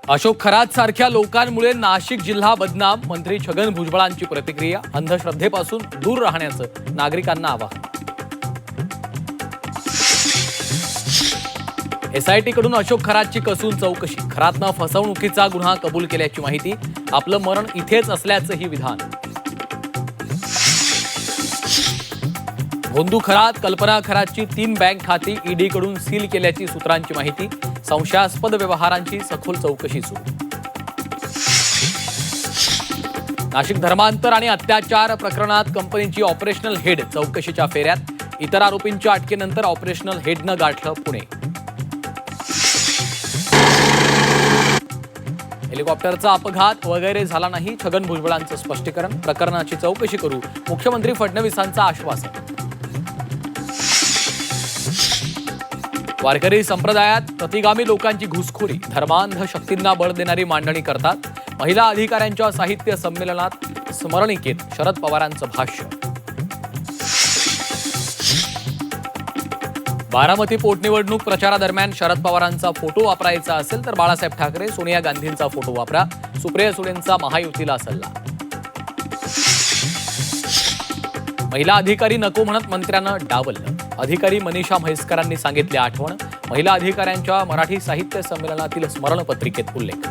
अशोक खरात सारख्या लोकांमुळे नाशिक जिल्हा बदनाम. मंत्री छगन भुजबळांची प्रतिक्रिया. अंधश्रद्धेपासून दूर राहण्याचं नागरिकांना आवाहन. एसआयटी कडून अशोक खरातची कसून चौकशी. खरातनं फसवणुकीचा गुन्हा कबूल केल्याची माहिती. आपलं मरण इथेच असल्याचंही विधान. भोंदू खरात, कल्पना खरातची 3 बँक खाती ईडी कडून सील केल्याची सूत्रांची माहिती. संशयास्पद व्यवहारांची सखोल चौकशी सुरू. नाशिक धर्मांतर आणि अत्याचार प्रकरणात कंपनीची ऑपरेशनल हेड चौकशीच्या फेऱ्यात. इतर आरोपींच्या अटकेनंतर ऑपरेशनल हेडनं गाठलं पुणे. हेलिकॉप्टरचा अपघात वगैरे झाला नाही. छगन भुजबळांचं स्पष्टीकरण. प्रकरणाची चौकशी करू. मुख्यमंत्री फडणवीसांचं आश्वासन. वारकरी संप्रदायात प्रतिगामी लोकांची घुसखोरी. धर्मांध शक्तींना बळ देणारी मांडणी करतात. महिला अधिकाऱ्यांच्या साहित्य संमेलनात स्मरणिकेत शरद पवारांचं भाष्य. बारामती पोटनिवडणूक प्रचारादरम्यान शरद पवारांचा फोटो वापरायचा असेल तर बाळासाहेब ठाकरे, सोनिया गांधींचा फोटो वापरा. सुप्रिया सुळेंचा महायुतीला सल्ला. महिला अधिकारी नको म्हणत मंत्र्यांना डावललं. अधिकारी मनीषा म्हैसकरांनी सांगितली आठवण. महिला अधिकाऱ्यांच्या मराठी साहित्य संमेलनातील स्मरणपत्रिकेत उल्लेख.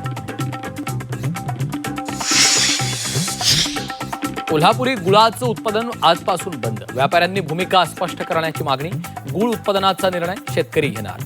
कोल्हापुरी गुळाचं उत्पादन आजपासून बंद. व्यापाऱ्यांनी भूमिका स्पष्ट करण्याची मागणी. गुळ उत्पादनाचा निर्णय शेतकरी घेणार.